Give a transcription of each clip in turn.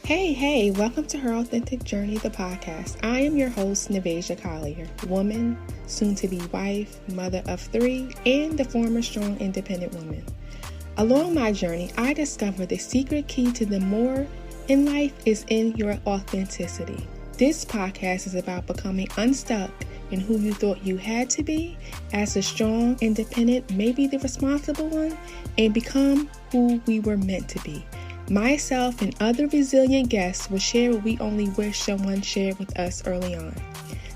Hey, welcome to Her Authentic Journey, the podcast. I am your host, Navasia Collier, woman, soon-to-be wife, mother of 3, and the former strong, independent woman. Along my journey, I discovered the secret key to the more in life is in your authenticity. This podcast is about becoming unstuck in who you thought you had to be as a strong, independent, maybe the responsible one, and become who we were meant to be. Myself and other resilient guests will share what we only wish someone shared with us early on.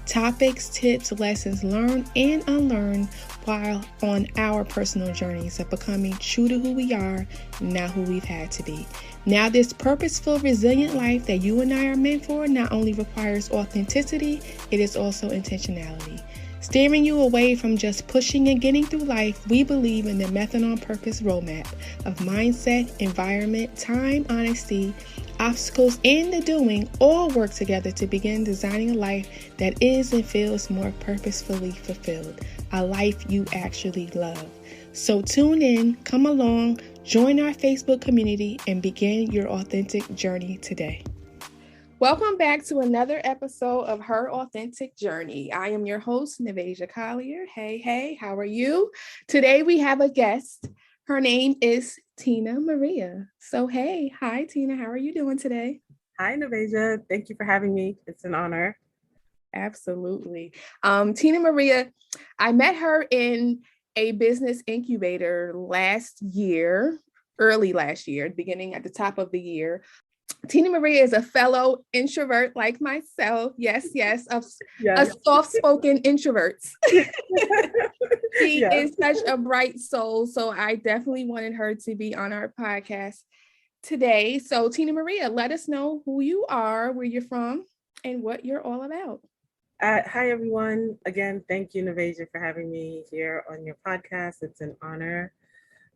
Topics, tips, lessons learned and unlearned while on our personal journeys of becoming true to who we are, not who we've had to be. Now, this purposeful, resilient life that you and I are meant for not only requires authenticity, it is also intentionality. Steering you away from just pushing and getting through life, we believe in the Method on Purpose roadmap of mindset, environment, time, honesty, obstacles, and the doing all work together to begin designing a life that is and feels more purposefully fulfilled, a life you actually love. So tune in, come along, join our Facebook community, and begin your authentic journey today. Welcome back to another episode of Her Authentic Journey. I am your host, Navasia Collier. Hey, how are you? Today we have a guest. Her name is Tina Maria. So hi Tina, how are you doing today? Hi, Navasia. Thank you for having me. It's an honor. Absolutely. Tina Maria, I met her in a business incubator early last year, beginning at the top of the year. Tina Maria is a fellow introvert like myself. Yes, a soft-spoken introvert. She is such a bright soul, so I definitely wanted her to be on our podcast today. So Tina Maria, let us know who you are, where you're from, and what you're all about. Hi, everyone. Again, thank you, Navasia, for having me here on your podcast. It's an honor.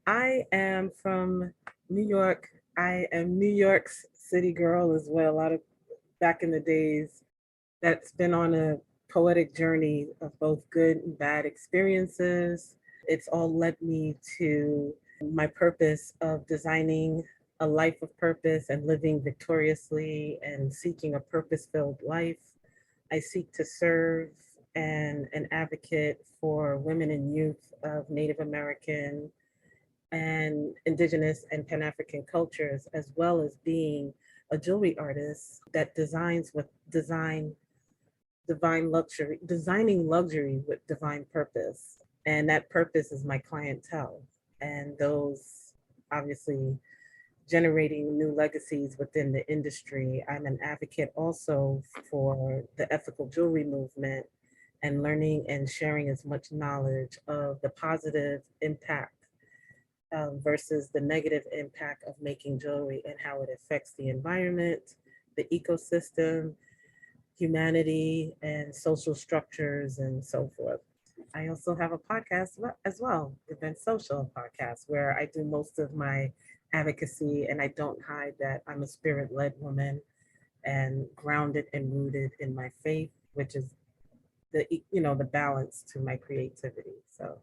I am from New York. I am New York's city girl as well. A lot of back in the days that's been on a poetic journey of both good and bad experiences. It's all led me to my purpose of designing a life of purpose and living victoriously and seeking a purpose-filled life. I seek to serve and an advocate for women and youth of Native American and Indigenous and Pan-African cultures, as well as being a jewelry artist that designs with divine luxury, designing luxury with divine purpose. And that purpose is my clientele. And those obviously generating new legacies within the industry. I'm an advocate also for the ethical jewelry movement and learning and sharing as much knowledge of the positive impact versus the negative impact of making jewelry and how it affects the environment, the ecosystem, humanity, and social structures, and so forth. I also have a podcast as well, the Event Social podcast, where I do most of my advocacy, and I don't hide that I'm a spirit-led woman and grounded and rooted in my faith, which is the balance to my creativity. So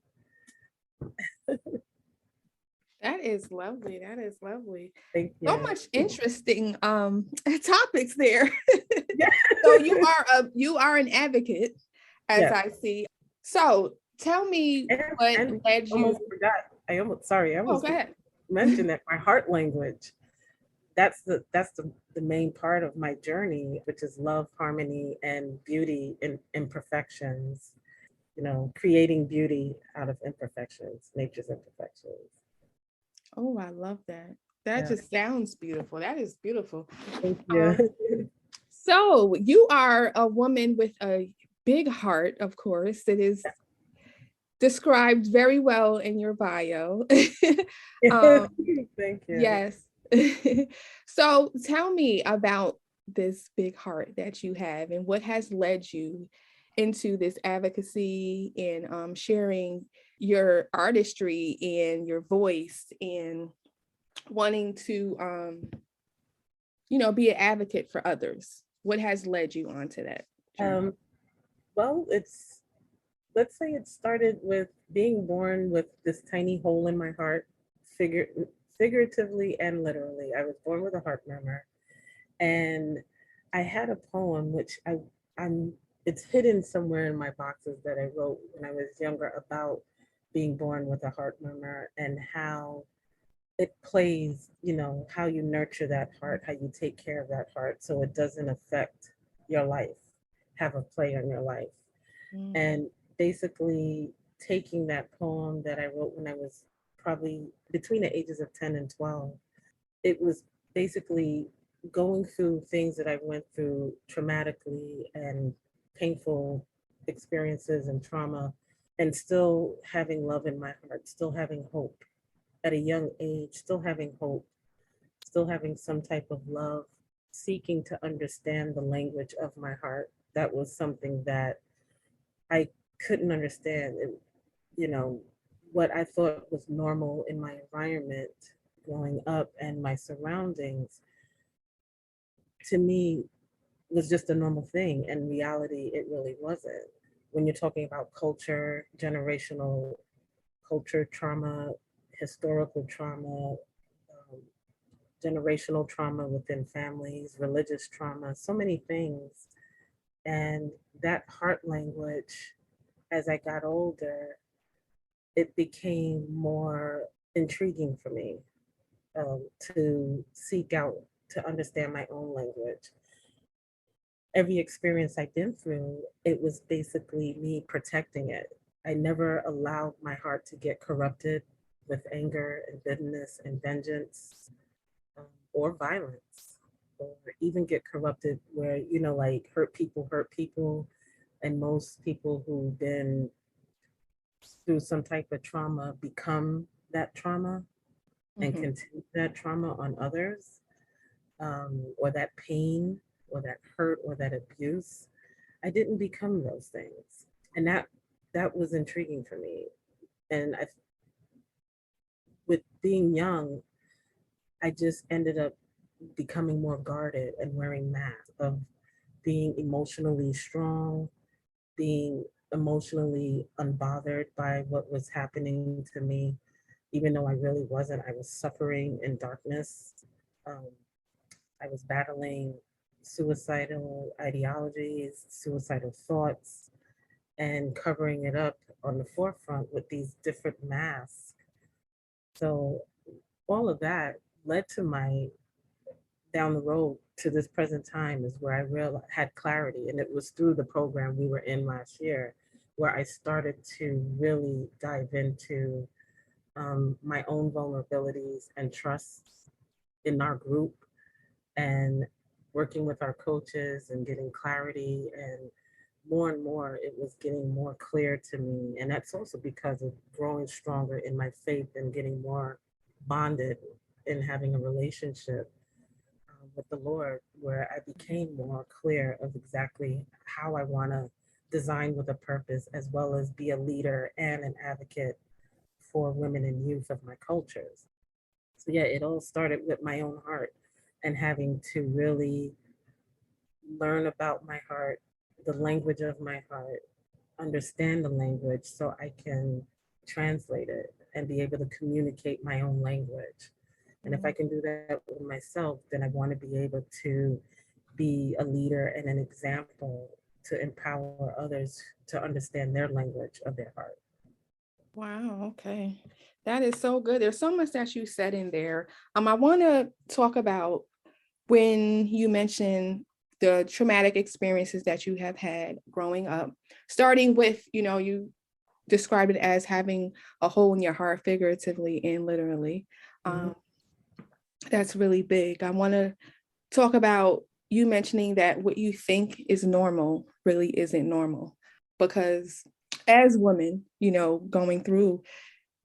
That is lovely. thank you. So much interesting topics there. Yeah. So you are an advocate, as Yes. I see. So tell me what led you. Almost forgot. I almost Go ahead. mentioned that my heart language. That's the main part of my journey, which is love, harmony, and beauty in imperfections. Creating beauty out of imperfections, nature's imperfections. Oh, I love that. That just sounds beautiful. That is beautiful. Thank you. So you are a woman with a big heart, of course. It is described very well in your bio. Thank you. Yes. So tell me about this big heart that you have and what has led you into this advocacy and sharing your artistry and your voice and wanting to be an advocate for others. What has led you onto that journey? Well, let's say it started with being born with this tiny hole in my heart, figuratively and literally. I was born with a heart murmur, And I had a poem which I'm it's hidden somewhere in my boxes that I wrote when I was younger about being born with a heart murmur and how it plays, how you nurture that heart, how you take care of that heart so it doesn't affect your life, have a play on your life. Mm. And basically taking that poem that I wrote when I was probably between the ages of 10 and 12, it was basically going through things that I went through traumatically and painful experiences and trauma, and still having love in my heart, still having hope at a young age, still having hope, still having some type of love, seeking to understand the language of my heart. That was something that I couldn't understand. You know, what I thought was normal in my environment growing up and my surroundings, to me, was just a normal thing. And reality, it really wasn't. When you're talking about culture, generational culture trauma, historical trauma, generational trauma within families, religious trauma, so many things. And that heart language, as I got older, it became more intriguing for me, to seek out, to understand my own language. Every experience I've been through, it was basically me protecting it. I never allowed my heart to get corrupted with anger and bitterness and vengeance, or violence, or even get corrupted where, like hurt people. And most people who've been through some type of trauma become that trauma and Mhm. continue that trauma on others, or that pain or that hurt or that abuse. I didn't become those things. And that was intriguing for me. And with being young, I just ended up becoming more guarded and wearing masks of being emotionally strong, being emotionally unbothered by what was happening to me, even though I really wasn't. I was suffering in darkness. Um, I was battling suicidal ideologies, suicidal thoughts, and covering it up on the forefront with these different masks. So all of that led to my down the road to this present time is where I real had clarity, and it was through the program we were in last year where I started to really dive into, my own vulnerabilities and trust in our group, and working with our coaches and getting clarity, and more it was getting more clear to me. And that's also because of growing stronger in my faith and getting more bonded in having a relationship, with the Lord, where I became more clear of exactly how I want to design with a purpose, as well as be a leader and an advocate for women and youth of my cultures. So, yeah, it all started with my own heart and having to really learn about my heart, the language of my heart, understand the language so I can translate it and be able to communicate my own language. And if I can do that with myself, then I want to be able to be a leader and an example to empower others to understand their language of their heart. Wow, okay. That is so good. There's so much that you said in there. I want to talk about when you mentioned the traumatic experiences that you have had growing up, starting with, you described it as having a hole in your heart, figuratively and literally. Mhm. That's really big. I want to talk about you mentioning that what you think is normal really isn't normal, because as women, going through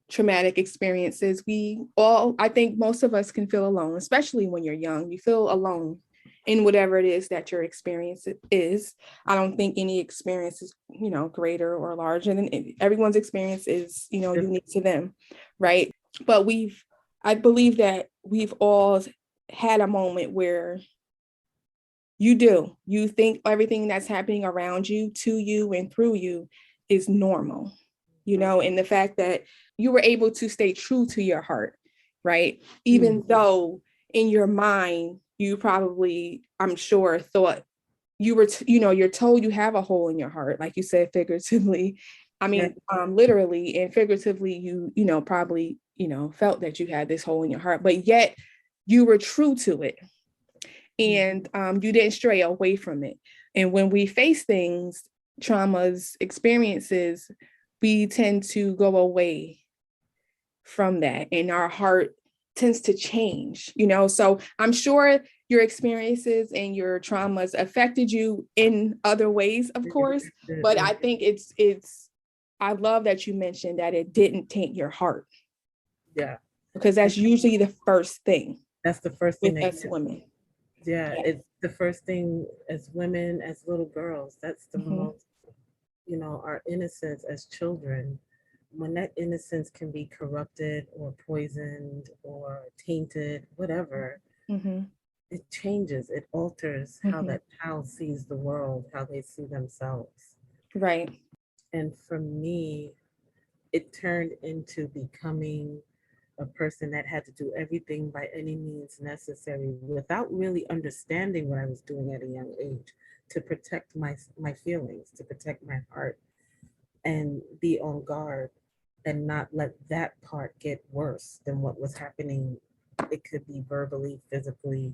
traumatic experiences, I think most of us can feel alone, especially when you're young. You feel alone in whatever it is that your experience is. I don't think any experience is, greater or larger than everyone's experience is, unique to them, right? But I believe that we've all had a moment where you think everything that's happening around you, to you, and through you is normal, and the fact that you were able to stay true to your heart, right? Even though in your mind you probably, I'm sure, thought you were, you're told you have a hole in your heart, like you said, figuratively. I Yeah. mean, literally and figuratively, probably, felt that you had this hole in your heart, but yet you were true to it, and you didn't stray away from it. And when we face things, traumas, experiences, we tend to go away from that, and our heart tends to change. So I'm sure your experiences and your traumas affected you in other ways, of course, but I think I love that you mentioned that it didn't taint your heart. Yeah, because that's usually the first thing. That's the first thing with us women. Yeah, it's the first thing as women, as little girls. That's the most, our innocence as children. When that innocence can be corrupted or poisoned or tainted, whatever, it changes, it alters how that child sees the world, how they see themselves. Right. And for me, it turned into becoming a person that had to do everything by any means necessary without really understanding what I was doing at a young age to protect my feelings, to protect my heart, and be on guard and not let that part get worse than what was happening. It could be verbally, physically,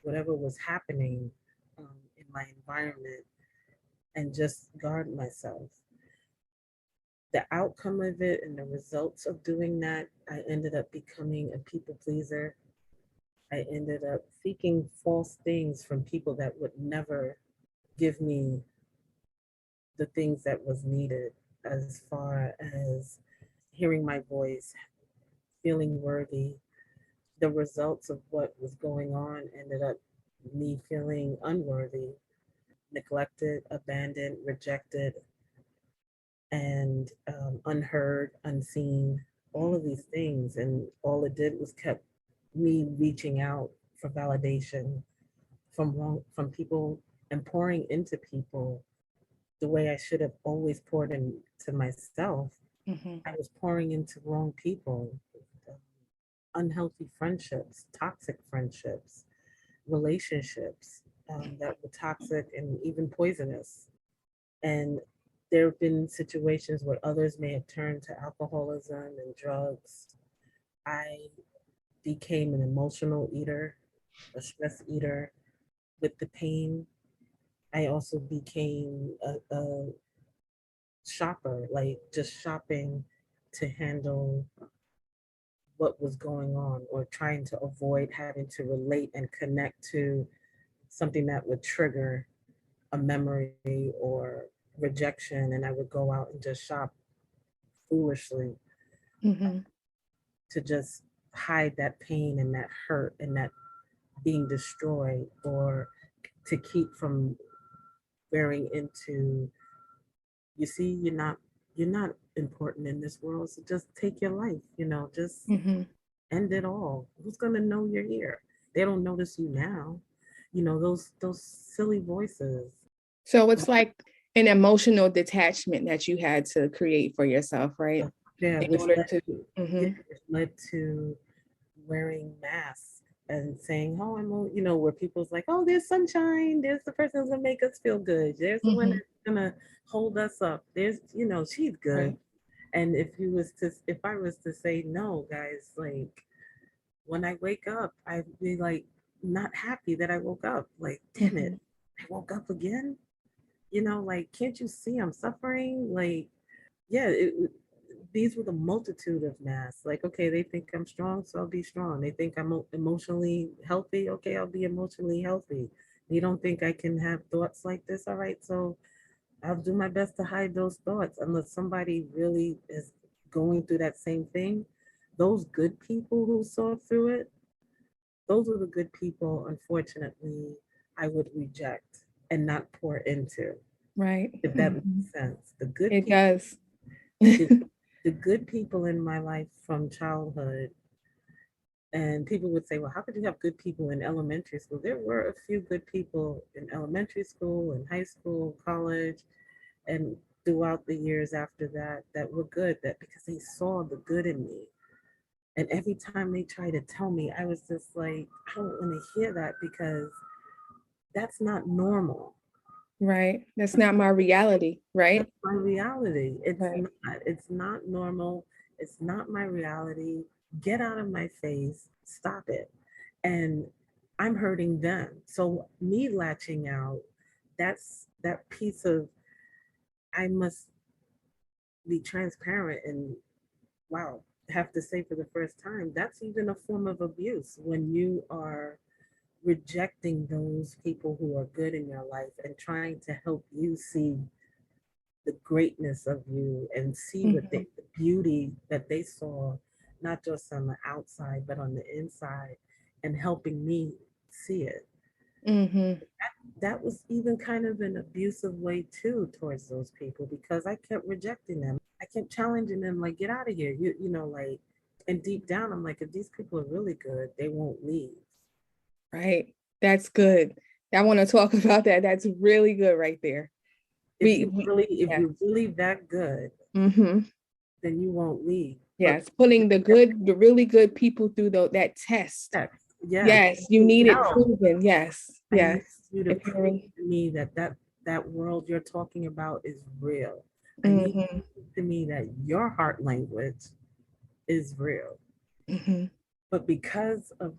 whatever was happening in my environment, and just guard myself. The outcome of it and the results of doing that, I ended up becoming a people pleaser. I ended up seeking false things from people that would never give me the things that was needed, as far as hearing my voice, feeling worthy. The results of what was going on ended up me feeling unworthy, neglected, abandoned, rejected, and unheard, unseen, all of these things. And all it did was kept me reaching out for validation from people and pouring into people the way I should have always poured into myself. I was pouring into wrong people, unhealthy friendships, toxic friendships, relationships that were toxic and even poisonous. And there have been situations where others may have turned to alcoholism and drugs. I became an emotional eater, a stress eater with the pain. I also became a shopper, like just shopping to handle what was going on or trying to avoid having to relate and connect to something that would trigger a memory or rejection. And I would go out and just shop foolishly to just hide that pain and that hurt and that being destroyed, or to keep from wearing into, you see, you're not important in this world, so just take your life, just end it all. Who's gonna know you're here? They don't notice you now. Those silly voices. So it's like an emotional detachment that you had to create for yourself, right? Yeah, In order to which led to wearing masks and saying, "Oh, where people's like, oh, there's sunshine. There's the person who's gonna make us feel good. There's the one that's gonna hold us up. There's, she's good." Right. And if I was to say, no, guys, like when I wake up, I'd be like not happy that I woke up. Like, damn it, I woke up again. Like, can't you see I'm suffering? Like, yeah, these were the multitude of masks. Like, okay, they think I'm strong, so I'll be strong. They think I'm emotionally healthy. Okay, I'll be emotionally healthy. You don't think I can have thoughts like this? All right, so I'll do my best to hide those thoughts unless somebody really is going through that same thing. Those good people who saw through it, those are the good people, unfortunately, I would reject and not pour into. Right. If that makes sense. It does. The good people in my life from childhood, and people would say, well, how could you have good people in elementary school? There were a few good people in elementary school and high school, college, and throughout the years after that were good, that because they saw the good in me. And every time they try to tell me, I was just like, I don't want to hear that because that's not normal. Right. That's not my reality, right? That's my reality. It's Right. not. It's not normal. It's not my reality. Get out of my face. Stop it. And I'm hurting them. So me latching out, that's that piece of I must be transparent and wow, have to say for the first time, that's even a form of abuse when you are rejecting those people who are good in your life and trying to help you see the greatness of you and see what Mm-hmm. the beauty that they saw, not just on the outside, but on the inside, and helping me see it. Mm-hmm. That was even kind of an abusive way too towards those people because I kept rejecting them. I kept challenging them, like, get out of here. Like, and deep down, I'm like, if these people are really good, they won't leave. Right. That's good. I want to talk about that. That's really good right there. If Yeah. you're really that good, Mm-hmm. then you won't leave. But Yes. Putting the really good people through that test. yes, yes, Yes. You need it no. proven. Yes. I need Yes. you to If you're prove really, to me that world you're talking about is real. I need you mm-hmm. to prove to me that your heart language is real. Mm-hmm. But because of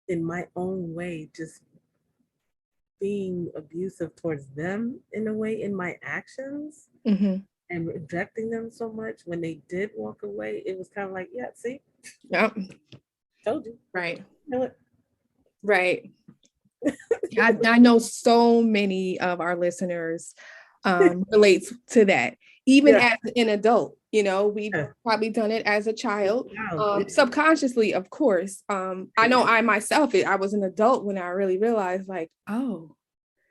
in my own way, just being abusive towards them in a way in my actions Mm-hmm. and rejecting them so much, when they did walk away, it was kind of like, yeah, see, Yep. told you. Right. You know what? Right. I know so many of our listeners relate to that, even Yeah, as an adult. We've yeah. probably done it as a child, Wow. subconsciously, of course. I know I myself, I was an adult when I really realized, like, oh,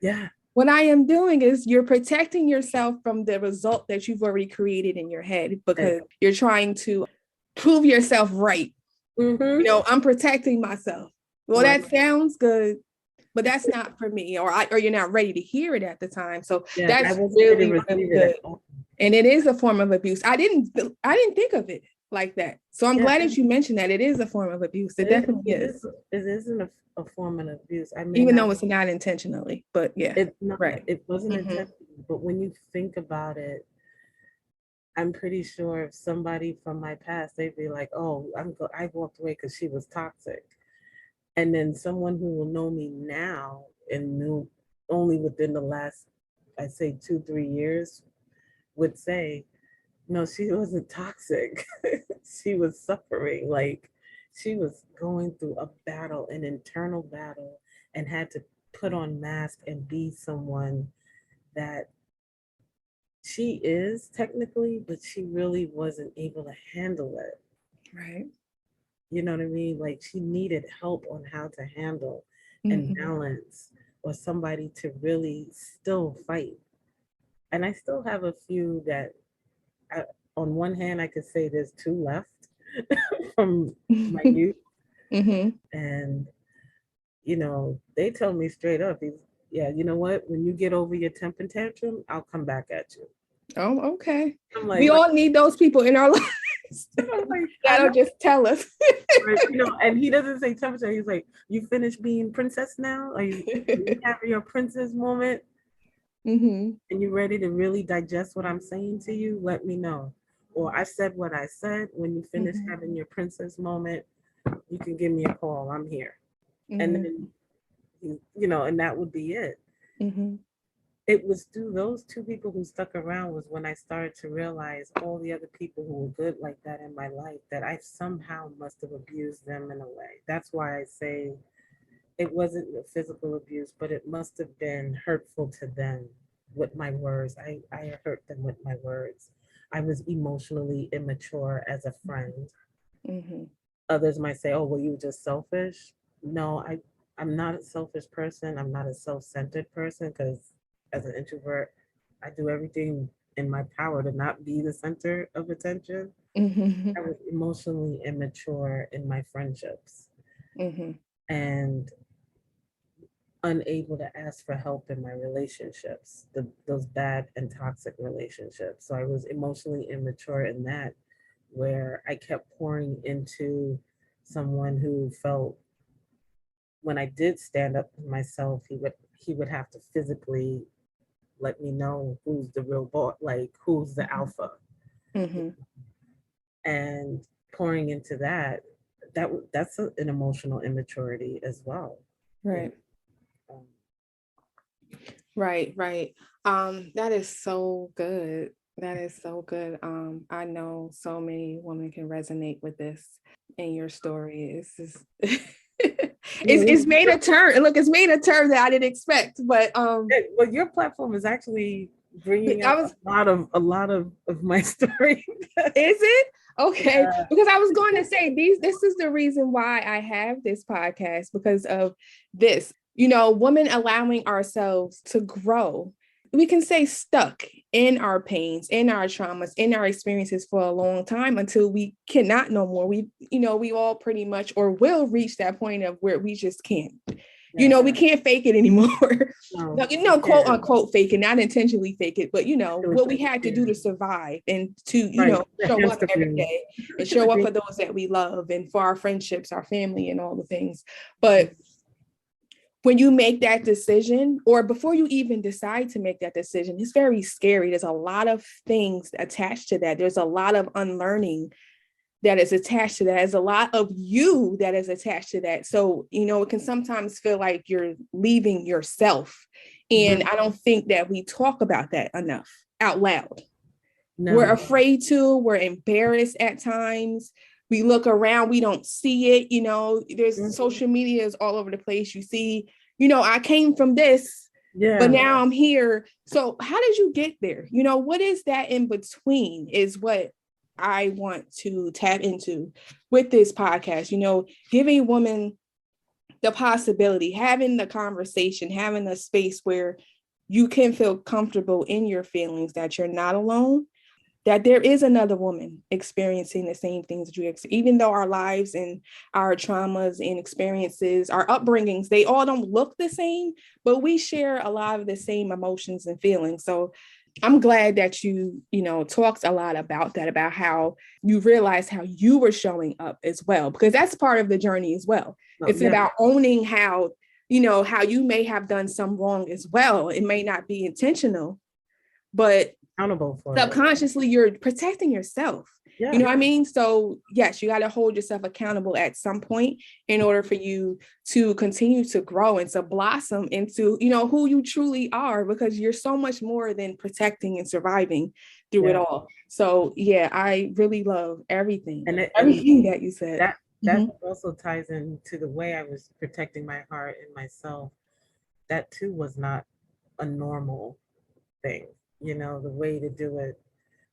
Yeah. what I am doing is you're protecting yourself from the result that you've already created in your head because you're trying to prove yourself right. Mm-hmm. I'm protecting myself. Well, Right. that sounds good, but that's not for me, or you're not ready to hear it at the time. So Yeah, I that's wasn't ready to really, really receive it at good. all. And it is a form of abuse. I didn't think of it like that. So I'm Yeah, glad that you mentioned that it is a form of abuse. It it is. definitely is, It isn't a form of abuse. I may even not. though it's not intentionally. But yeah, It's not. right. It wasn't Mm-hmm. intentional. But when you think about it, I'm pretty sure if somebody from my past, they'd be like, "Oh, I walked away because she was toxic," and then someone who will know me now and knew only within the last, I'd say 2-3 years, would say, no, she wasn't toxic. She was suffering. Like she was going through a battle, an internal battle, and had to put on mask and be someone that she is technically, but she really wasn't able to handle it. Right. You know what I mean? Like she needed help on how to handle and Mm-hmm. balance, or somebody to really still fight. And I still have a few that I, on one hand, I could say there's two left from my youth. Mm-hmm. And, they tell me straight up, yeah, you know what? When you get over your temper tantrum, I'll come back at you. Oh, okay. I'm We like, all need those people in our lives. I'm like, I That'll know, just tell us. right? And he doesn't say temperature. He's like, you finished being princess now? Are you having your princess moment? Mm-hmm. And you ready to really digest what I'm saying to you? Let me know. Or I said what I said. When you finish Mm-hmm. having your princess moment, you can give me a call. I'm here. And Mm-hmm. then, and that would be it. Mm-hmm. It was through those two people who stuck around was when I started to realize all the other people who were good like that in my life, that I somehow must have abused them in a way. That's why I say it wasn't a physical abuse, but it must have been hurtful to them with my words. I hurt them with my words. I was emotionally immature as a friend. Mm-hmm. Others might say, oh, well, you were just selfish. No, I'm not a selfish person. I'm not a self-centered person because as an introvert, I do everything in my power to not be the center of attention. Mm-hmm. I was emotionally immature in my friendships Mm-hmm. and unable to ask for help in my relationships, those bad and toxic relationships. So I was emotionally immature in that, where I kept pouring into someone who felt when I did stand up for myself, he would have to physically let me know who's the real boss, like who's the alpha. Mm-hmm. And pouring into that's an emotional immaturity as well. Right. Um, Right. That is so good. That is so good. I know so many women can resonate with this in your story. It's just it's made a turn. Look, it's made a turn that I didn't expect. But well, your platform is actually bringing up a lot of my story. Is it? Okay. Yeah. Because I was going to say this is the reason why I have this podcast, because of this, women allowing ourselves to grow. We can stay stuck in our pains, in our traumas, in our experiences for a long time until we cannot no more. We all pretty much or will reach that point of where we just can't. We can't fake it anymore. No, quote unquote fake it, not intentionally fake it, but what we had to do to survive and to, show up every day and show up for those that we love and for our friendships, our family, and all the things. But when you make that decision, or before you even decide to make that decision, it's very scary. There's a lot of things attached to that. There's a lot of unlearning that is attached to that. There's a lot of you that is attached to that. So, it can sometimes feel like you're leaving yourself. And I don't think that we talk about that enough out loud. No. We're afraid to, we're embarrassed at times. We look around, we don't see it. There's social media is all over the place. You see, I came from this, but now I'm here. So how did you get there? What is that in between is what I want to tap into with this podcast, giving women the possibility, having the conversation, having a space where you can feel comfortable in your feelings, that you're not alone, that there is another woman experiencing the same things that you experience, even though our lives and our traumas and experiences, our upbringings, they all don't look the same, but we share a lot of the same emotions and feelings. So I'm glad that you talked a lot about that, about how you realized how you were showing up as well, because that's part of the journey as well. It's about owning how you may have done some wrong as well. It may not be intentional, but accountable for subconsciously you're protecting yourself. You know what I mean? So yes, you got to hold yourself accountable at some point in order for you to continue to grow and to blossom into, who you truly are, because you're so much more than protecting and surviving through it all. So I really love everything everything that you said. That also ties into the way I was protecting my heart and myself. That too was not a normal thing. The way to do it,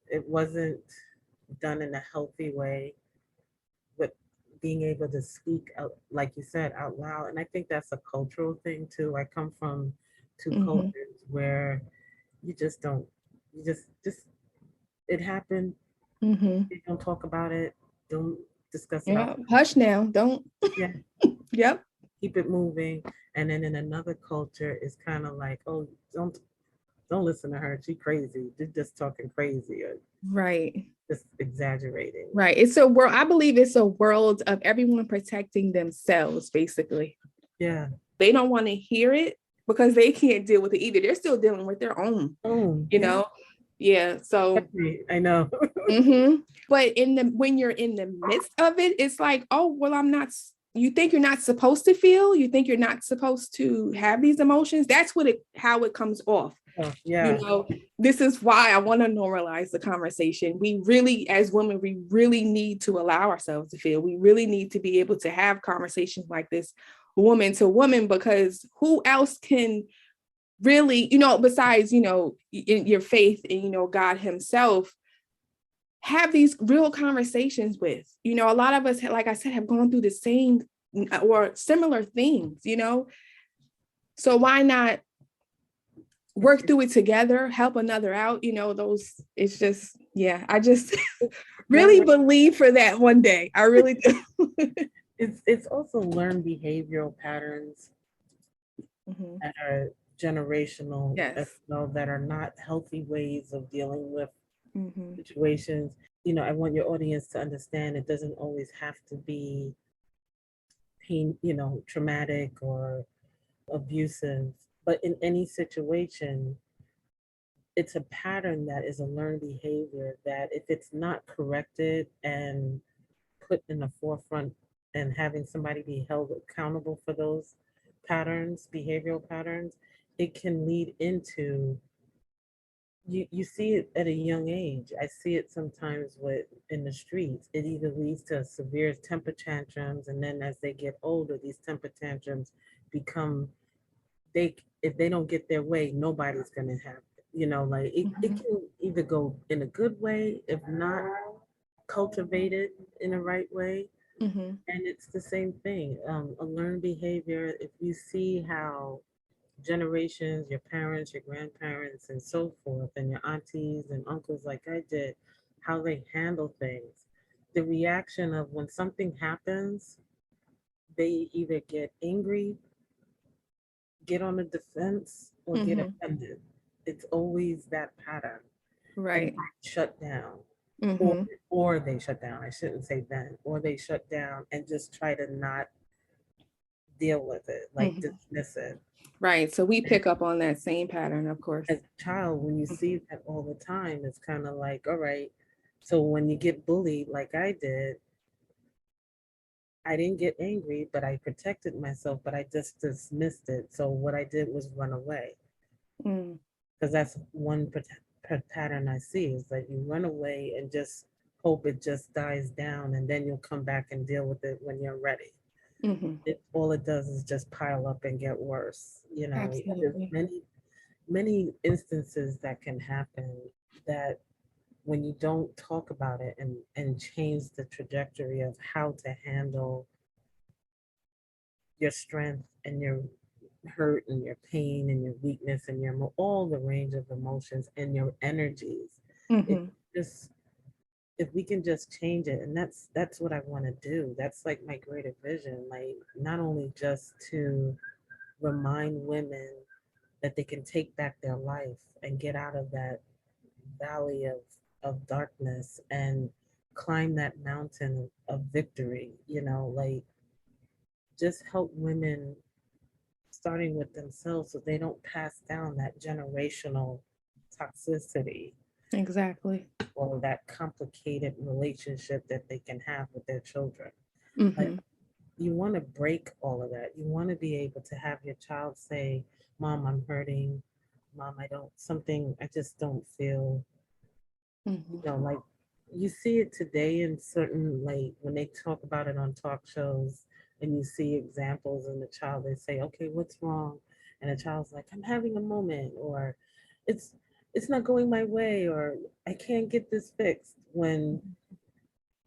it wasn't done in a healthy way, but being able to speak out, like you said, out loud. And I think that's a cultural thing too. I come from two cultures where you just don't, you just it happened. You don't talk about it. Don't discuss it. Hush now. Don't. Yep. Keep it moving. And then in another culture, it's kind of like, oh, don't listen to her. She's crazy. She's just talking crazy. Right. Just exaggerating. Right. It's a world. I believe it's a world of everyone protecting themselves, basically. Yeah. They don't want to hear it because they can't deal with it either. They're still dealing with their own, Yeah. So I know. But when you're in the midst of it, it's like, oh, well, I'm not. You think you're not supposed to feel. You think you're not supposed to have these emotions. That's how it comes off. This is why I want to normalize the conversation. We really, as women, we really need to allow ourselves to feel. We really need to be able to have conversations like this, woman to woman, because who else can really, besides, in your faith and, God himself, have these real conversations with, a lot of us, like I said, have gone through the same or similar things, so why not work through it together, help another out, it's just, I just really believe for that one day. I really do. It's also learned behavioral patterns that are generational, that are not healthy ways of dealing with situations. I want your audience to understand it doesn't always have to be pain, traumatic or abusive, but in any situation, it's a pattern that is a learned behavior that if it's not corrected and put in the forefront and having somebody be held accountable for those patterns, behavioral patterns, it can lead into you see it at a young age. I see it sometimes with in the streets. It either leads to severe temper tantrums, and then as they get older, these temper tantrums become they if they don't get their way, nobody's gonna have it. Like it can either go in a good way, if not cultivated in a right way. Mm-hmm. And it's the same thing. A learned behavior, if you see how generations, your parents, your grandparents, and so forth, and your aunties and uncles, like I did, how they handle things. The reaction of when something happens, they either get angry, get on the defense, or get Mm-hmm. offended. It's always that pattern. And Right. shut down. Or, Mm-hmm. or they shut down. I shouldn't say then. Or they shut down and just try to not deal with it, like Mm-hmm. dismiss it. Right. So we pick up on that same pattern, of course. As a child, when you see that all the time, it's kind of like, all right. So when you get bullied, like I did, I didn't get angry, but I protected myself, but I just dismissed it. So what I did was run away. Mm. Because that's one pattern I see is that you run away and just hope it just dies down, and then you'll come back and deal with it when you're ready. Mm-hmm. All it does is just pile up and get worse. There's Absolutely. many instances that can happen that when you don't talk about it and change the trajectory of how to handle your strength and your hurt and your pain and your weakness and your all the range of emotions and your energies, it Mm-hmm. just if we can just change it, and that's what I want to do. That's like my greater vision, like not only just to remind women that they can take back their life and get out of that valley of darkness and climb that mountain of victory, like just help women starting with themselves so they don't pass down that generational toxicity Exactly. or that complicated relationship that they can have with their children. Like Mm-hmm. you want to break all of that. You want to be able to have your child say, "Mom, I'm hurting. Mom, I just don't feel," Mm-hmm. like you see it today in certain, like when they talk about it on talk shows and you see examples and the child, they say, "Okay, what's wrong?" And the child's like, "I'm having a moment," or it's it's not going my way, or I can't get this fixed. When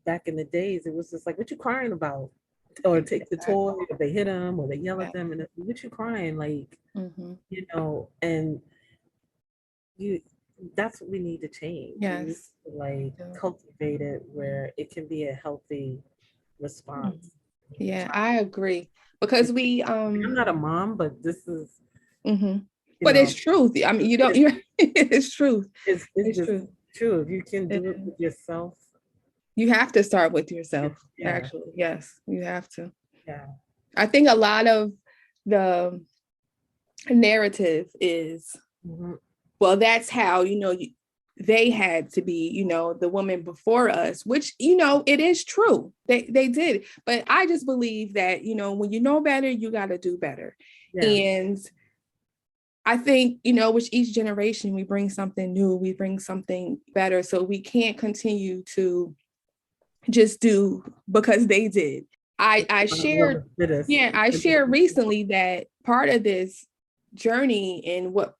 back in the days, it was just like, "What you crying about?" Or take the Exactly. toy, or they hit them, or they yell at Yeah. them, and it's, "What you crying?" Like, Mm-hmm. and you that's what we need to change. We need Yes. to like Yeah. cultivate it where it can be a healthy Mhm. response. Yeah, I agree. Because we I'm not a mom, but this is, mhm. you But it's know, truth. I mean, you don't it's, you're it's truth. it's It's just true. true. If you can It do it is. with yourself, You have to start with yourself, yeah, actually. Yes, you have to. yeah. I think a lot of the narrative is, Mhm. well, that's how, they had to be, the woman before us, which, it is true. They did. But I just believe that, when you know better, you got to do better. Yeah, And I think, with each generation, we bring something new, we bring something better. So we can't continue to just do because they did. I love shared, the fittest. yeah, I shared recently that part of this journey and what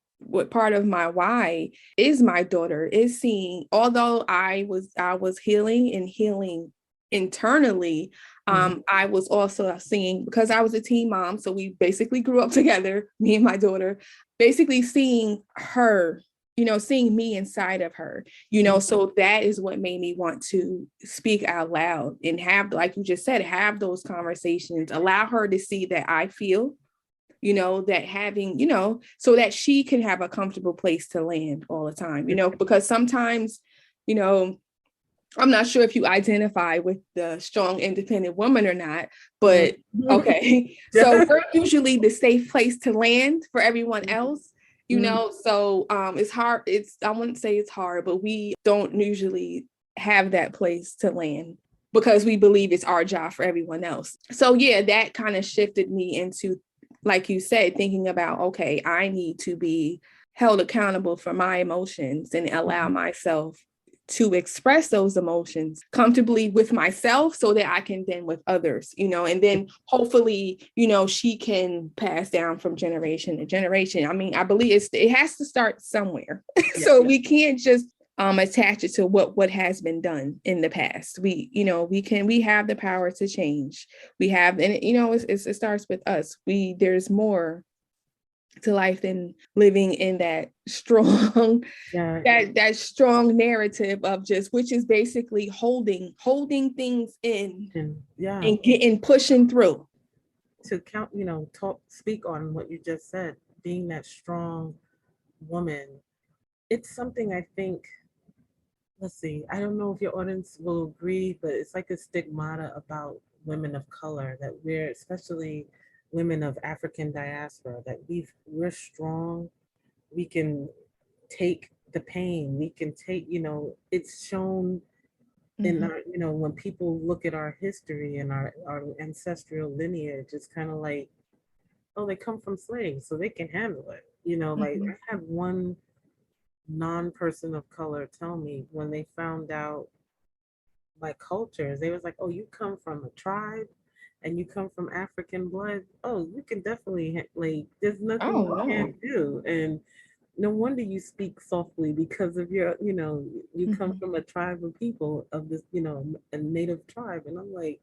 part of my why is my daughter is seeing, although I was healing internally. Mhm. I was also seeing, because I was a teen mom, so we basically grew up together, me and my daughter, basically seeing her, seeing me inside of her, so that is what made me want to speak out loud and have, like you just said, have those conversations, allow her to see that I feel, that having, so that she can have a comfortable place to land all the time, because sometimes, you know, I'm not sure if you identify with the strong, independent woman or not, but okay. So we're usually the safe place to land for everyone else, you know? So it's hard. I wouldn't say it's hard, but we don't usually have that place to land because we believe it's our job for everyone else. So yeah, that kind of shifted me into, like you said, thinking about, okay, I need to be held accountable for my emotions and allow myself to express those emotions comfortably with myself so that I can then with others, you know, and then hopefully, you know, she can pass down from generation to generation. I mean, I believe it has to start somewhere. So we can't just attach it to what has been done in the past. We have the power to change. We have, and you know, it starts with us. There's more to life than living in that strong that strong narrative of just, which is basically holding things in and getting pushing through. To speak on what you just said, being that strong woman, it's something I think, let's see, I don't know if your audience will agree, but it's like a stigmata about women of color, that we're, especially women of African diaspora, that we're strong, we can take the pain, we can take, it's shown in our, when people look at our history and our ancestral lineage, it's kind of like, oh, they come from slaves, so they can handle it. Like I had one non-person of color tell me when they found out my cultures, they was like, oh, you come from a tribe and you come from African blood. Oh, you can definitely like, there's nothing you can't do. And no wonder you speak softly, because of your, you come from a tribe of people of this, a native tribe. And I'm like,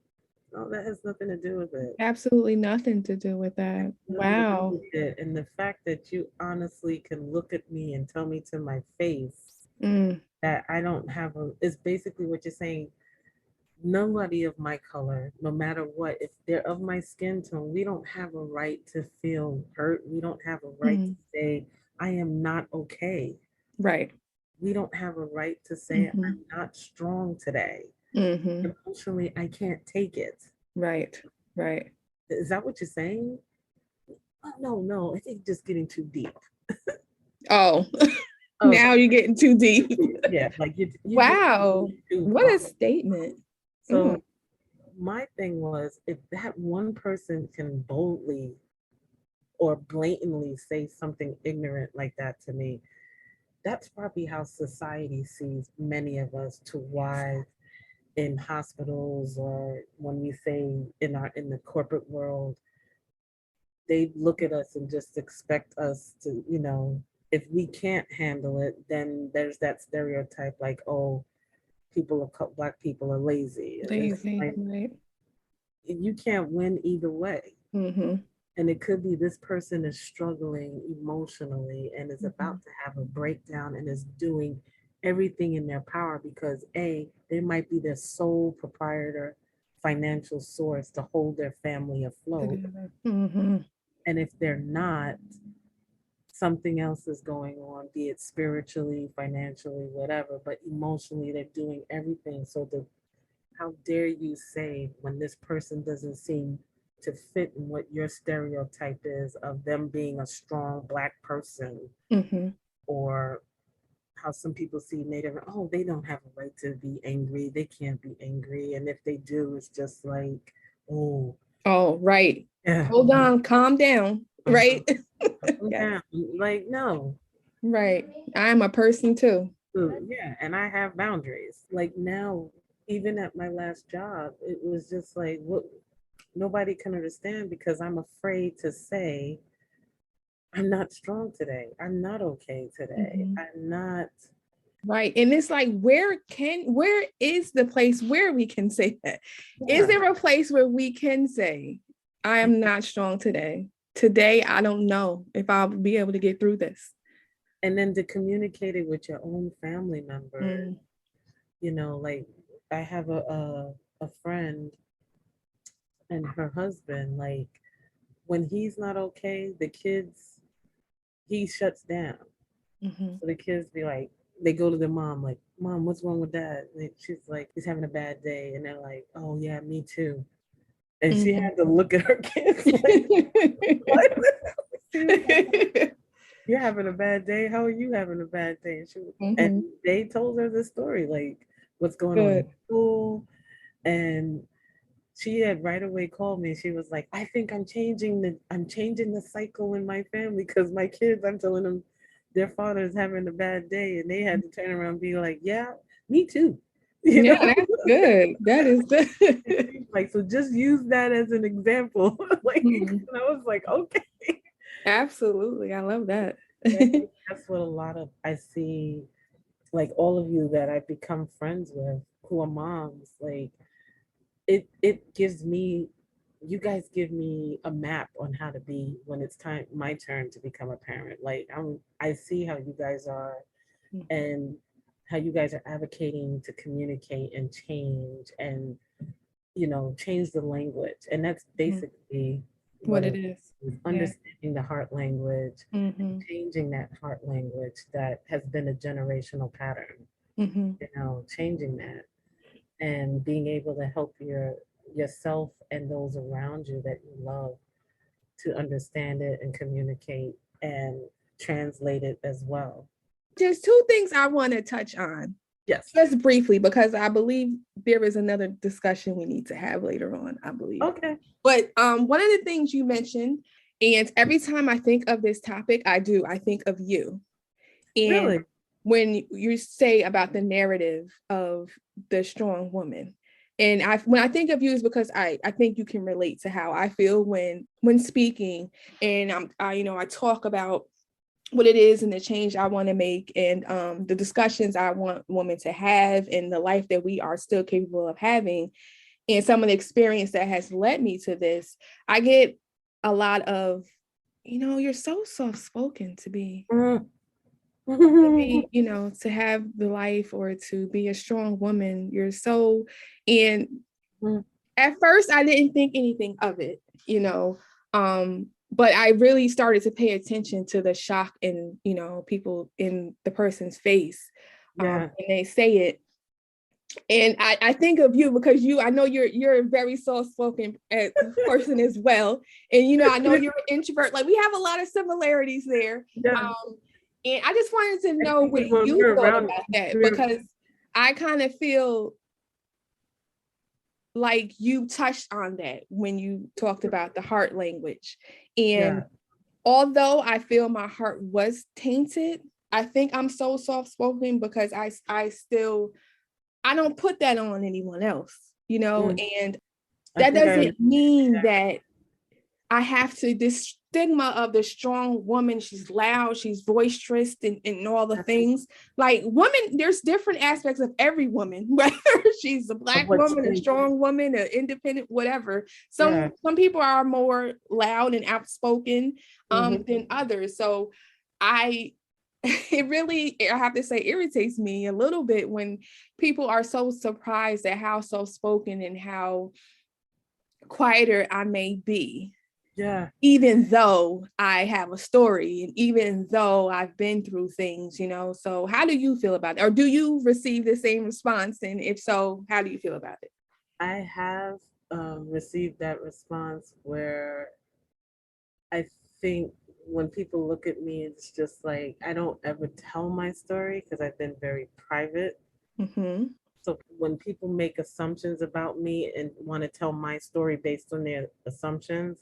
no, that has nothing to do with it. Absolutely nothing to do with that. Wow. And the fact that you honestly can look at me and tell me to my face that I don't have is basically what you're saying. Nobody of my color, no matter what, if they're of my skin tone, we don't have a right to feel hurt. We don't have a right to say, I am not okay. Right. We don't have a right to say, I'm not strong today. Emotionally, I can't take it. Right. Right. Is that what you're saying? Oh, no, I think just getting too deep. Oh, now you're getting too deep. Yeah, like you wow. What a statement. So my thing was, if that one person can boldly or blatantly say something ignorant like that to me, that's probably how society sees many of us, to why in hospitals, or when we say in the corporate world, they look at us and just expect us to, if we can't handle it, then there's that stereotype like, oh, black people are lazy. Like, right. you can't win either way. And it could be this person is struggling emotionally and is about to have a breakdown and is doing everything in their power, because they might be their sole proprietor financial source to hold their family afloat. And if they're not, something else is going on, be it spiritually, financially, whatever, but emotionally they're doing everything. So how dare you say, when this person doesn't seem to fit in what your stereotype is of them being a strong black person, or how some people see Native, oh, they don't have a right to be angry, they can't be angry, and if they do, it's just like, oh, right, hold on, calm down, right? Yeah, like, no, right, I'm a person too. Yeah, and I have boundaries. Like now, even at my last job, it was just like, what, nobody can understand, because I'm afraid to say, I'm not strong today. I'm not okay today. I'm not. Right. And it's like, where is the place where we can say that? Yeah. Is there a place where we can say, I am not strong today? Today, I don't know if I'll be able to get through this. And then to communicate it with your own family member, like I have a friend and her husband, like when he's not okay, he shuts down. So the kids be like, they go to their mom, like, Mom, what's wrong with dad? And she's like, he's having a bad day. And they're like, oh, yeah, me too. And she Mhm. had to look at her kids like, what? She was like, you're having a bad day. How are you having a bad day? And Mhm. they told her the story, like what's going on in Good. school. And she had right away called me. She was like, I think I'm changing the cycle in my family because my kids, I'm telling them their father is having a bad day, and they had to turn around and be like, yeah, me too. You Yeah, know, that's good. That is good. like, so just use that as an example. Like, Mhm. and I was like, okay. Absolutely. I love that. I think that's what a lot of I see, like all of you that I've become friends with who are moms, like it gives me, you guys give me a map on how to be when it's time my turn to become a parent. Like I see how you guys are, and how you guys are advocating to communicate and change, and change the language. And that's Mhm. basically what What it it is. is, Yeah. understanding the heart language, Mhm. changing that heart language that has been a generational pattern, Mhm. changing that, and being able to help yourself and those around you that you love to understand it and communicate and translate it as well. There's two things I want to touch on Yes. just briefly because I believe there is another discussion we need to have later on, I believe. Okay. But one of the things you mentioned, and every time I think of this topic, I think of you. And Really? when you say about the narrative of the strong woman, and when I think of you is because I think you can relate to how I feel when speaking, and I talk about what it is and the change I want to make, and the discussions I want women to have, and the life that we are still capable of having, and some of the experience that has led me to this. I get a lot of, you're so soft spoken to be Mm. to have the life or to be a strong woman. You're so, and Mm. at first I didn't think anything of it, but I really started to pay attention to the shock in, people in the person's face, Yeah. and they say it. And I think of you because I know you're a very soft-spoken person as well. And I know you're an introvert. Like, we have a lot of similarities there. Yeah. And I just wanted to I know think what when you we're thought around, about that, we're, because I kind of feel like you touched on that when you talked about the heart language. yeah. And although I feel my heart was tainted, I think I'm so soft-spoken because I don't put that on anyone else, Mm. and I that think I doesn't understand mean that. that I have to, this stigma of the strong woman, she's loud, she's boisterous, and all the things. Like, women, there's different aspects of every woman, whether she's a Of Black what woman, a you, strong woman, an independent, whatever. yeah. Some people are more loud and outspoken Hmm. than others. So I it really, I have to say, irritates me a little bit when people are so surprised at how soft spoken and how quieter I may be, Yeah. even though I have a story and even though I've been through things. So how do you feel about it? Or do you receive the same response? And if so, how do you feel about it? I have received that response where I think when people look at me, it's just like I don't ever tell my story because I've been very private. Mm-hmm. So when people make assumptions about me and want to tell my story based on their assumptions,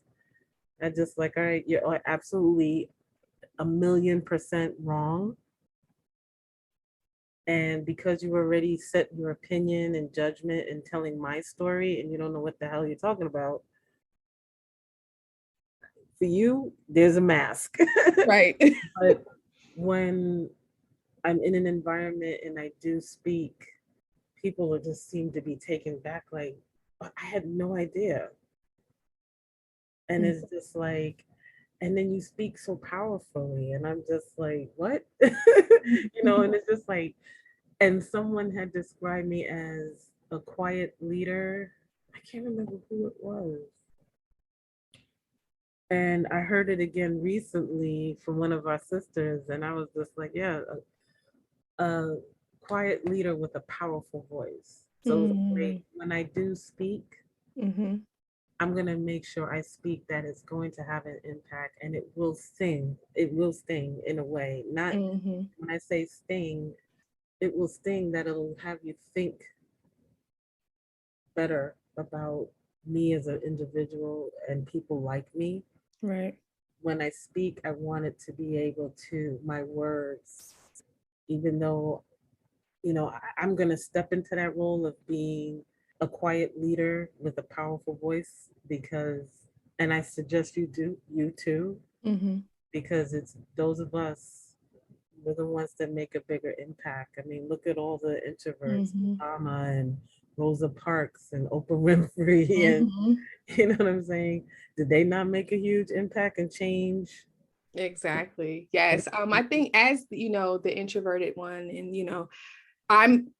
I just like, all right, you're absolutely 1,000,000% wrong. And because you already set your opinion and judgment in telling my story and you don't know what the hell you're talking about, for you, there's a mask. Right. But when I'm in an environment and I do speak, people will just seem to be taken back, like, I had no idea. And it's just like, and then you speak so powerfully, and I'm just like, what? And it's just like, and someone had described me as a quiet leader. I can't remember who it was. And I heard it again recently from one of our sisters, and I was just like, yeah, a quiet leader with a powerful voice. So Mm-hmm. when I do speak, Mm-hmm. I'm going to make sure I speak that it's going to have an impact, and it will sting. It will sting in a way. Not Mm-hmm. when I say sting, it will sting that it'll have you think better about me as an individual and people like me. Right. When I speak, I want it to be able to, my words, even though, I'm going to step into that role of being a quiet leader with a powerful voice because, and I suggest you too, Mm-hmm. because it's those of us, we're the ones that make a bigger impact. I mean, look at all the introverts, Mm-hmm. Obama and Rosa Parks and Oprah Winfrey, and Mm-hmm. you know what I'm saying? Did they not make a huge impact and change? Exactly. Yes. I think as the introverted one, and I'm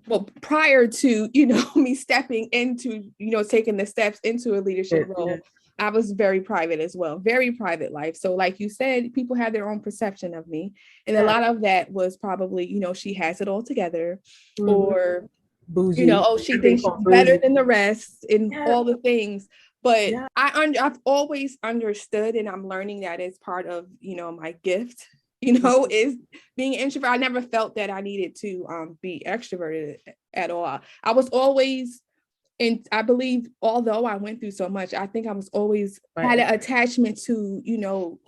well, prior to me stepping into taking the steps into a leadership Yeah. role, I was very private as well, very private life. So like you said, people have their own perception of me, and a Yeah. lot of that was probably she has it all together, Mhm. or Bougie. oh, she Everything thinks she's called better bougie. than the rest in Yeah. all the things. But Yeah. I've always understood, and I'm learning that as part of my gift, is being introvert. I never felt that I needed to be extroverted at all. I was always, and I believe, although I went through so much, I think I was always had an attachment to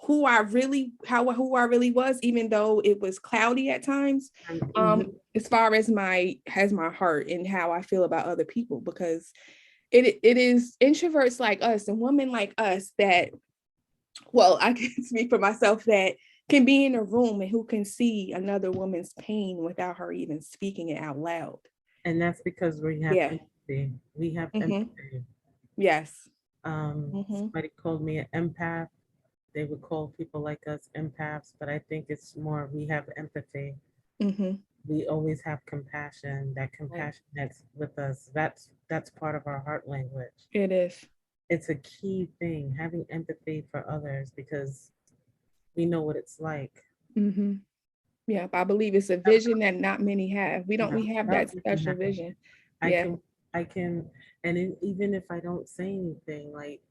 who I really was, even though it was cloudy at times. As far as my heart and how I feel about other people, because it is introverts like us and women like us that, well, I can speak for myself, that can be in a room and who can see another woman's pain without her even speaking it out loud. And that's because we have Yeah. empathy. We have empathy. Yes. Somebody called me an empath. They would call people like us empaths, but I think it's more we have empathy. We always have compassion. That compassion that's with us. That's part of our heart language. It is. It's a key thing, having empathy for others, because we know what it's like. Yeah, I believe it's a vision that not many have. We have that special vision. I Yeah. can, I can, and even if I don't say anything, like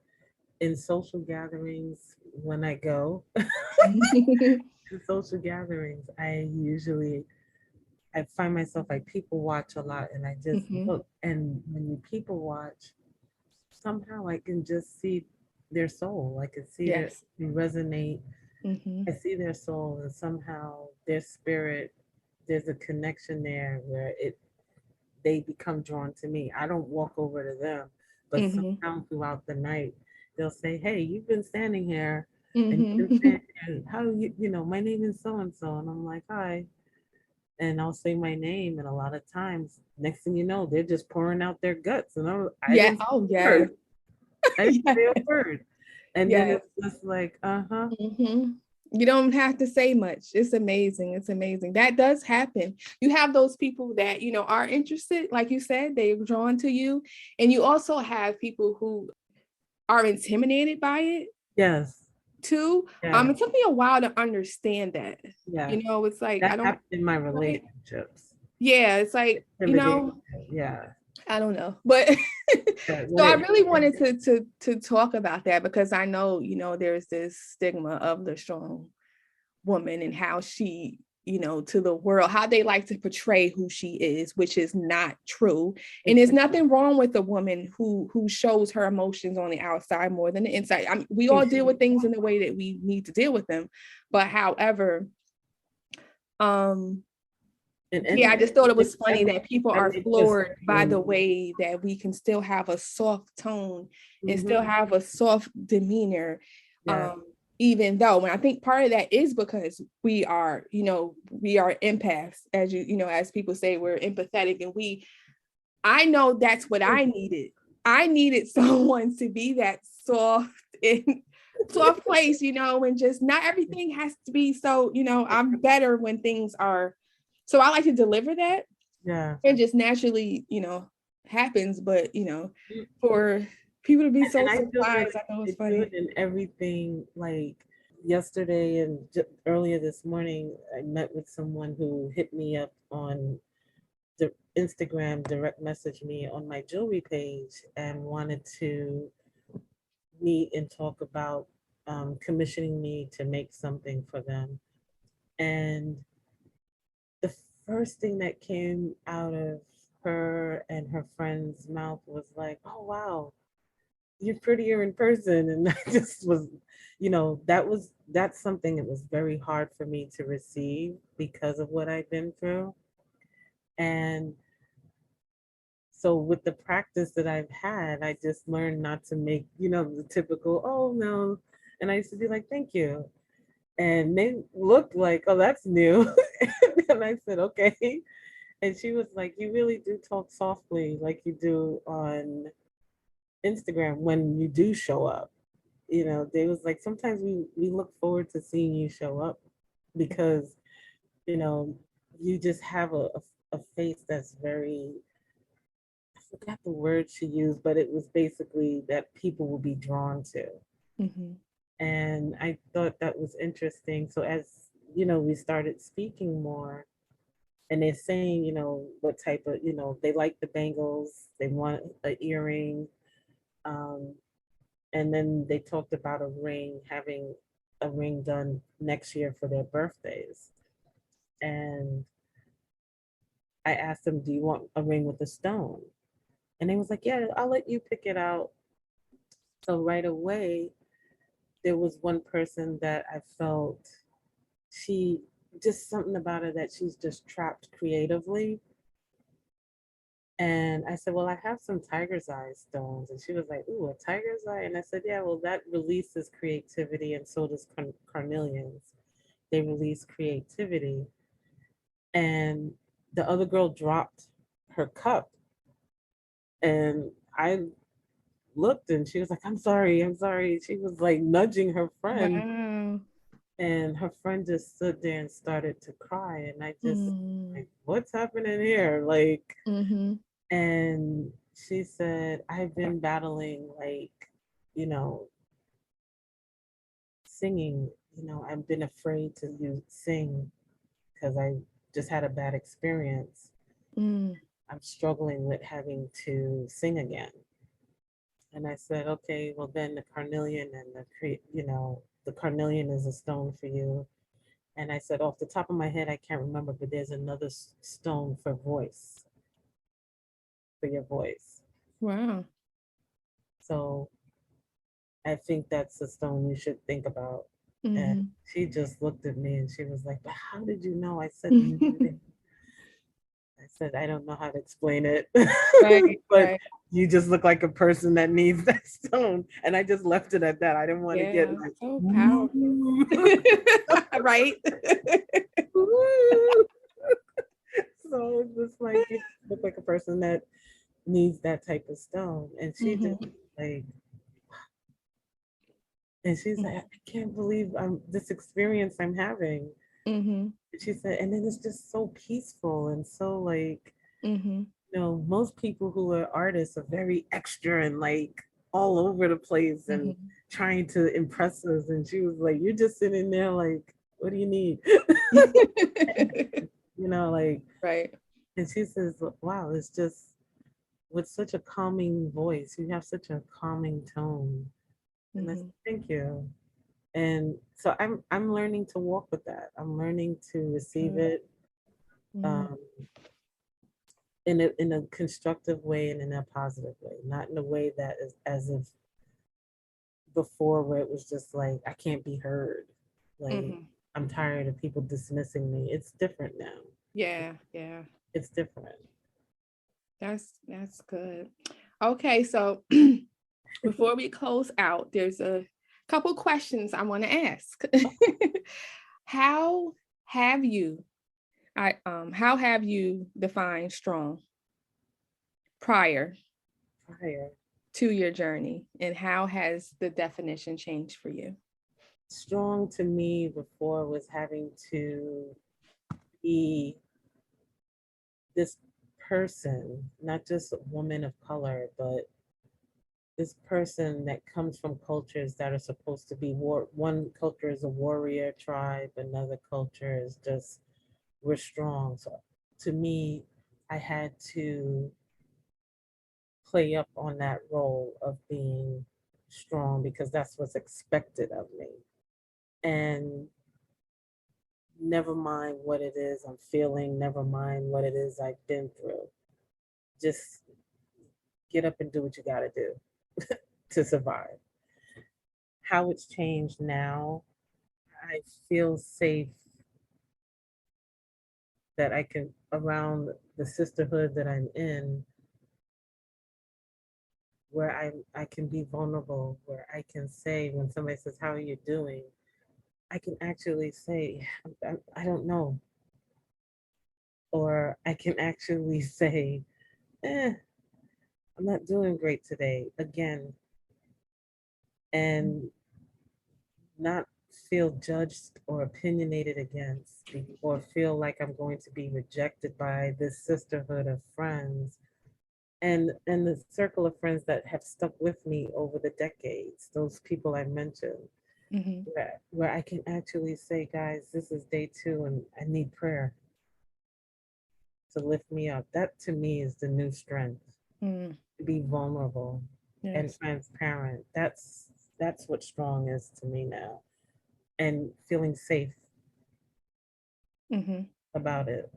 in social gatherings, when I go to social gatherings, I find myself, I people watch a lot, and I just look. And when you people watch, somehow I can just see their soul. I can see their Yes. resonate. I see their soul, and somehow their spirit. There's a connection there where they become drawn to me. I don't walk over to them, but somehow throughout the night, they'll say, "Hey, you've been standing here, and you've been standing here. How my name is so and so," and I'm like, "Hi." And I'll say my name, and a lot of times, next thing you know, they're just pouring out their guts, and I Yeah. didn't say Oh, a yeah. word. I didn't say a word, and then Yeah. it's just like, You don't have to say much. It's amazing. It's amazing. That does happen. You have those people that, are interested, like you said, they're drawn to you. And you also have people who are intimidated by it. Yes. Too. It took me a while to understand that. Yeah. It's like that happened in my relationships. Yeah, it's like, yeah. I don't know. But so I really wanted to talk about that, because I know, there's this stigma of the strong woman and how she, to the world, how they like to portray who she is, which is not true. And there's nothing wrong with a woman who shows her emotions on the outside more than the inside. I mean, we all deal with things in the way that we need to deal with them. But however, I just thought it was funny that people are floored by the way that we can still have a soft tone and still have a soft demeanor. Even though, when I think part of that is because we are empaths, as as people say, we're empathetic, and I know that's what I needed. I needed someone to be that soft and soft place, and just not everything has to be so, I'm better when things are. So I like to deliver that. Yeah. It just naturally, happens. But, for people to be so surprised, I know it's funny. In everything, like yesterday and earlier this morning, I met with someone who hit me up on the Instagram, direct message me on my jewelry page and wanted to meet and talk about commissioning me to make something for them. And the first thing that came out of her and her friend's mouth was like, "Oh wow, you're prettier in person." And I just was, that's something that was very hard for me to receive because of what I've been through. And so with the practice that I've had, I just learned not to make, the typical, "Oh no." And I used to be like, "Thank you." And they looked like, "Oh, that's new." And I said, "Okay." And she was like, "You really do talk softly like you do on Instagram when you do show up." They was like, "Sometimes we look forward to seeing you show up because, you know, you just have a face that's very," I forgot the word she used, but it was basically that people will be drawn to. Mm-hmm. And I thought that was interesting. So as, we started speaking more, and they're saying, what type of, they like the bangles, they want an earring. Um, and then they talked about a ring, having a ring done next year for their birthdays. And I asked them, "Do you want a ring with a stone?" And they was like, "Yeah, I'll let you pick it out." So right away, there was one person that I felt she just something about her that she's just trapped creatively. And I said, "Well, I have some tiger's eye stones." And she was like, "Ooh, a tiger's eye." And I said, "Yeah, well, that releases creativity, and so does carnelians. They release creativity." And the other girl dropped her cup. And I looked and she was like, "I'm sorry, I'm sorry." She was like nudging her friend. Wow. And her friend just stood there and started to cry. And I just, Mm. like, what's happening here? Like, Mm-hmm. and she said, "I've been battling, like, you know, singing. I've been afraid to sing because I just had a bad experience. Mm. I'm struggling with having to sing again." And I said, "Okay, well, then the carnelian and the carnelian is a stone for you." And I said, off the top of my head, I can't remember, but there's another stone for voice, for your voice. Wow. So I think that's a stone you should think about. And Mm-hmm. she just looked at me and she was like, "But how did you know?" I said, "I said, I don't know how to explain it." Right, But right. you just look like a person that needs that stone. And I just left it at that. I didn't want to get Yeah, like, so powerful. "Ooh." Right? Ooh. So it's just like you look like a person that needs that type of stone. And she just Mm-hmm. like, and she's like, "I can't believe this experience I'm having." Mm-hmm. She said, and then it's just so peaceful and so like, Mm-hmm. most people who are artists are very extra and like all over the place and Mm-hmm. trying to impress us. And she was like, "You're just sitting there like, what do you need?" Like, Right. and she says, "Wow, it's just with such a calming voice. You have such a calming tone." And I said, Mm-hmm. "Thank you." And so I'm learning to walk with that. I'm learning to receive Good. it Mm. um, in a constructive way and in a positive way, not in a way that is as if before where it was just like I can't be heard. Like Mm-hmm. I'm tired of people dismissing me. It's different now. Yeah, yeah. It's different. That's good. Okay, so before we close out, there's a couple questions I want to ask. How have you how have you defined strong prior Prior. to your journey, and how has the definition changed for you? Strong to me before was having to be this person, not just a woman of color, but this person that comes from cultures that are supposed to be war. One culture is a warrior tribe, another culture is just we're strong. So to me, I had to play up on that role of being strong because that's what's expected of me. And never mind what it is I'm feeling, never mind what it is I've been through. Just get up and do what you got to do to survive. How it's changed now, I feel safe that I can, around the sisterhood that I'm in, where I can be vulnerable, where I can say, when somebody says, "How are you doing?" I can actually say, I don't know. Or I can actually say, I'm not doing great today again, and not feel judged or opinionated against, or feel like I'm going to be rejected by this sisterhood of friends and the circle of friends that have stuck with me over the decades, those people I mentioned, Mm-hmm. where I can actually say, guys, this is day 2 and I need prayer to lift me up. That to me is the new strength. Mm. To be vulnerable and Yes. transparent. That's what strong is to me now. And feeling safe Mm-hmm. about it,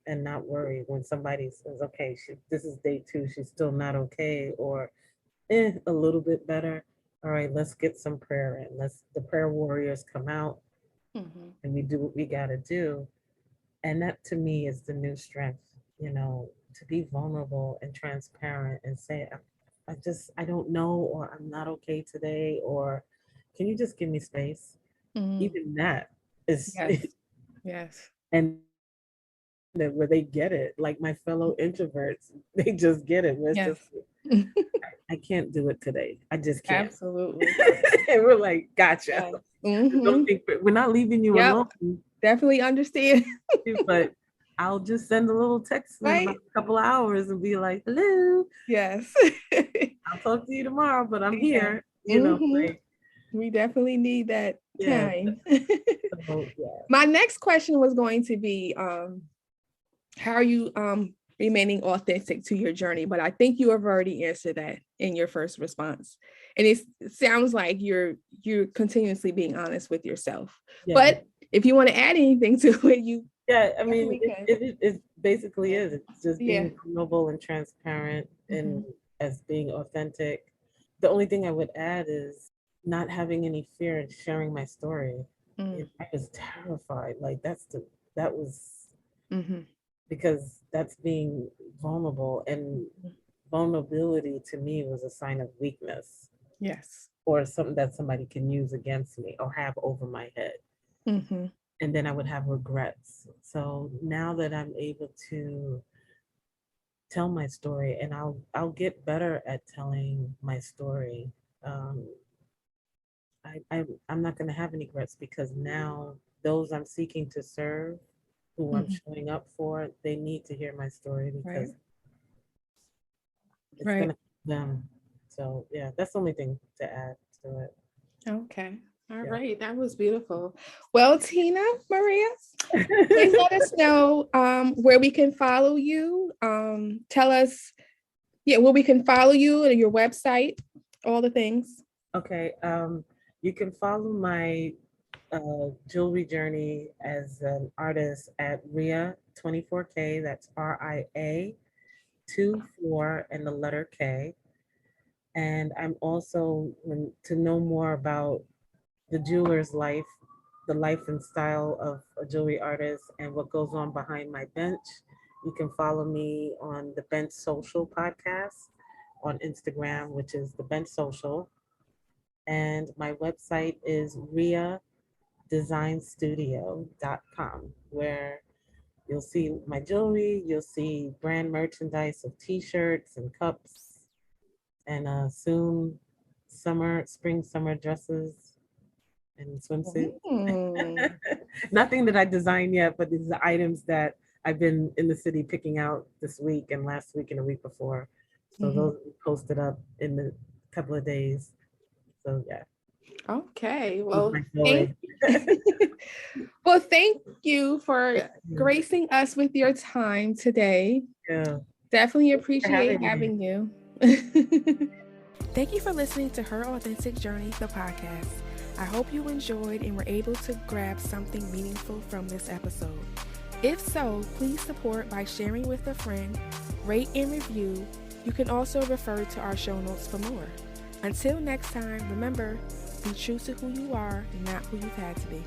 and not worried when somebody says, okay, this is day 2, she's still not okay, or a little bit better. All right, let's get some prayer in. Let's the prayer warriors come out Mm-hmm. and we do what we gotta do. And that to me is the new strength, to be vulnerable and transparent and say, I don't know, or I'm not okay today, or can you just give me space? Mm. Even that is, Yes. Yes. and that where they get it, like my fellow introverts, they just get it. Where it's Yes. just, I can't do it today. I just can't. Absolutely. And we're like, gotcha. Yes. Mm-hmm. Don't think we're not leaving you Yep. alone, Definitely understand. but I'll just send a little text in about Right? a couple of hours and be like, hello, Yes. I'll talk to you tomorrow, but I'm Yeah. here, Hmm. like, We definitely need that yeah. time. So, yeah. My next question was going to be, how are you remaining authentic to your journey? But I think you have already answered that in your first response. And it sounds like you're continuously being honest with yourself. Yeah. But if you want to add anything to it, you Yeah, I mean, definitely can. it basically Yeah. is. It's just Yeah. being vulnerable and transparent and Hmm. as being authentic. The only thing I would add is not having any fear in sharing my story. Mm. I was terrified. Like that was Hmm. because that's being vulnerable, and vulnerability to me was a sign of weakness Yes. or something that somebody can use against me or have over my head. Hmm. And then I would have regrets. So now that I'm able to tell my story, and I'll get better at telling my story. Um, I'm not going to have any regrets because now those I'm seeking to serve, who I'm Hmm. showing up for, they need to hear my story Right. because it's going Right. to help them. So yeah, that's the only thing to add to it. Okay. All Yeah. right. That was beautiful. Well, Tina Maria, please let us know where we can follow you. Tell us, yeah, where we can follow you and your website, all the things. Okay. You can follow my jewelry journey as an artist at Ria 24K. That's RIA 24 and the letter K. And I'm also, to know more about the jeweler's life, the life and style of a jewelry artist, and what goes on behind my bench, you can follow me on the Bench Social podcast on Instagram, which is the Bench Social. And my website is riadesignstudio.com, where you'll see my jewelry, you'll see brand merchandise of t-shirts and cups, and soon spring, summer dresses and swimsuits. Mm. Nothing that I designed yet, but these are items that I've been in the city picking out this week and last week and the week before. So those will be posted up in a couple of days. So yeah. Okay. Oh Well, my God. well, thank you for gracing us with your time today. Yeah. Definitely Thanks for appreciate having having you. Thank you for listening to Her Authentic Journey, the podcast. I hope you enjoyed and were able to grab something meaningful from this episode. If so, please support by sharing with a friend, rate and review. You can also refer to our show notes for more. Until next time, remember, be true to who you are, not who you've had to be.